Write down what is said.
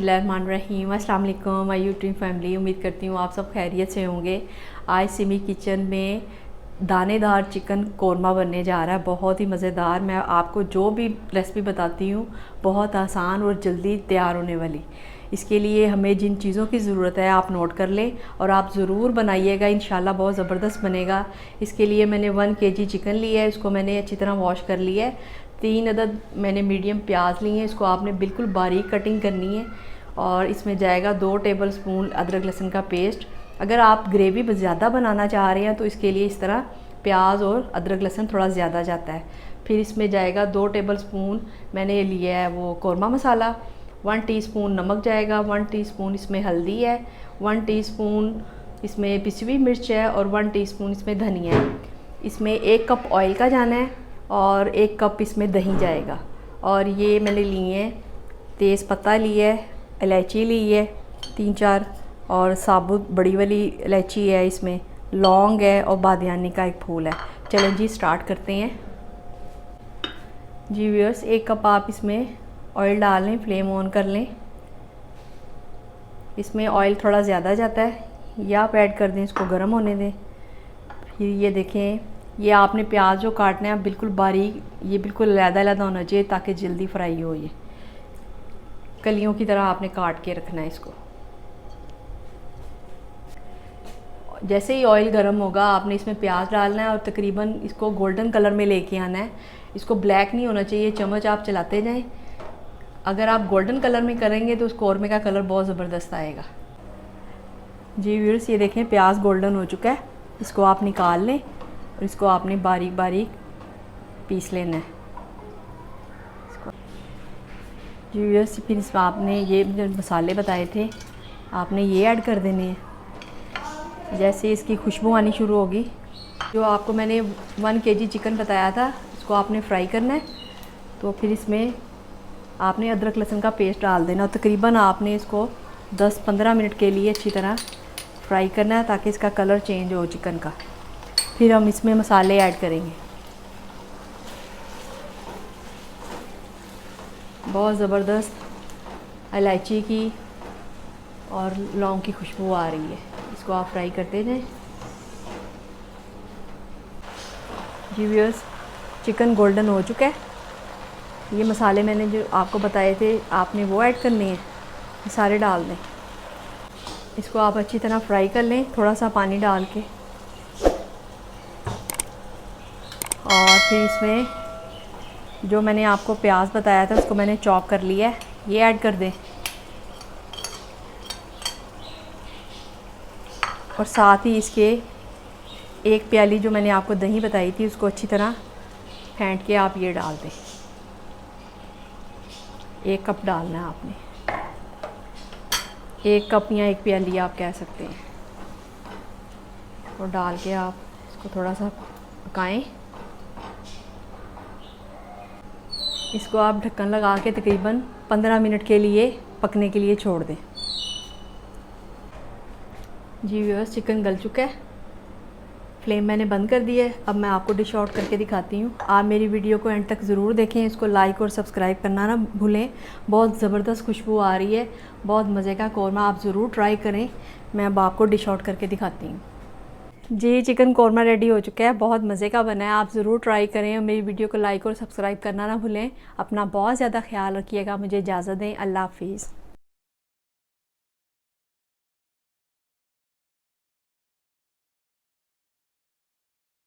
बिस्मिल्लाहिर्रहमानिर्रहीम। अस्सलाम वालेकुम माय यूट्यूब फैमिली। उम्मीद करती हूँ आप सब खैरियत से होंगे। आज सिमी किचन में दानेदार चिकन कोरमा बनने जा रहा है, बहुत ही मज़ेदार। मैं आपको जो भी रेसिपी बताती हूँ बहुत आसान और जल्दी तैयार होने वाली। इसके लिए हमें जिन चीज़ों की ज़रूरत है आप नोट कर लें और आप ज़रूर बनाइएगा, इंशाल्लाह बहुत ज़बरदस्त बनेगा। इसके लिए मैंने 1 kg चिकन लिया है, इसको मैंने अच्छी तरह वॉश कर लिया है। 3 अदद मैंने मीडियम प्याज लिए हैं, इसको आपने बिल्कुल बारीक कटिंग करनी है। और इसमें जाएगा 2 टेबलस्पून अदरक लहसुन का पेस्ट। अगर आप ग्रेवी ज़्यादा बनाना चाह रहे हैं तो इसके लिए इस तरह प्याज और अदरक लहसुन थोड़ा ज़्यादा जाता है। फिर इसमें जाएगा 2 टेबलस्पून मैंने लिया है वो कोरमा मसाला। 1 टीस्पून नमक जाएगा, 1 टीस्पून इसमें हल्दी है, 1 टीस्पून इसमें पिसी हुई मिर्च है और 1 टीस्पून इसमें धनिया है। इसमें 1 कप ऑयल का जाना है और 1 कप इसमें दही जाएगा। और ये मैंने लिए हैं तेज़ पत्ता लिया है, इलायची ली है 3-4 और साबुत बड़ी वाली इलायची है, इसमें लौंग है और बादियानी का एक फूल है। चलें जी स्टार्ट करते हैं। जी व्यूअर्स, 1 कप आप इसमें ऑयल डाल लें, फ्लेम ऑन कर लें। इसमें ऑयल थोड़ा ज़्यादा जाता है या आप ऐड कर दें, इसको गर्म होने दें। फिर ये देखें, ये आपने प्याज जो काटना है बिल्कुल बारीक, ये बिल्कुल अलग-अलग होना चाहिए ताकि जल्दी फ्राई हो। ये कलियों की तरह आपने काट के रखना है इसको। जैसे ही ऑयल गर्म होगा आपने इसमें प्याज डालना है और तकरीबन इसको गोल्डन कलर में लेके आना है। इसको ब्लैक नहीं होना चाहिए, चम्मच आप चलाते जाएं। अगर आप गोल्डन कलर में करेंगे तो उस कौरमे का कलर बहुत ज़बरदस्त आएगा। जी व्यूअर्स, ये देखें प्याज गोल्डन हो चुका है, इसको आप निकाल लें और इसको आपने बारीक बारीक पीस लेना है। जी व्यूअर्स, फिर इसमें आपने ये जो मसाले बताए थे आपने ये ऐड कर देने हैं। जैसे इसकी खुशबू आनी शुरू होगी, जो आपको मैंने 1 kg चिकन बताया था इसको आपने फ्राई करना है। तो फिर इसमें आपने अदरक लहसुन का पेस्ट डाल देना और तकरीबन आपने इसको 10-15 मिनट के लिए अच्छी तरह फ्राई करना है ताकि इसका कलर चेंज हो चिकन का। फिर हम इसमें मसाले ऐड करेंगे। बहुत ज़बरदस्त इलायची की और लौंग की खुशबू आ रही है, इसको आप फ्राई करते जाएं। जी व्यूअर्स, चिकन गोल्डन हो चुका है। ये मसाले मैंने जो आपको बताए थे आपने वो ऐड करने हैं, ये सारे डाल दें। इसको आप अच्छी तरह फ्राई कर लें थोड़ा सा पानी डाल के। और फिर इसमें जो मैंने आपको प्याज बताया था उसको मैंने चॉप कर लिया है, ये ऐड कर दें। और साथ ही इसके 1 प्याली जो मैंने आपको दही बताई थी उसको अच्छी तरह फेंट के आप ये डाल दें। 1 कप डालना है आपने, 1 कप या 1 प्याली आप कह सकते हैं। और डाल के आप इसको थोड़ा सा पकाएं। इसको आप ढक्कन लगा के तकरीबन 15 मिनट के लिए पकने के लिए छोड़ दें। जी व्यूअर्स, चिकन गल चुका है, फ्लेम मैंने बंद कर दिया है। अब मैं आपको डिश आउट करके दिखाती हूँ। आप मेरी वीडियो को एंड तक ज़रूर देखें, इसको लाइक और सब्सक्राइब करना ना भूलें। बहुत ज़बरदस्त खुशबू आ रही है, बहुत मज़े का कौरमा, आप ज़रूर ट्राई करें। मैं अब आपको डिश आउट करके दिखाती हूँ। जी चिकन कौरमा रेडी हो चुका है, बहुत मज़े का बना है, आप ज़रूर ट्राई करें और मेरी वीडियो को लाइक और सब्सक्राइब करना ना भूलें। अपना बहुत ज़्यादा ख्याल रखिएगा। मुझे इजाज़त दें, अल्लाह हाफिज़।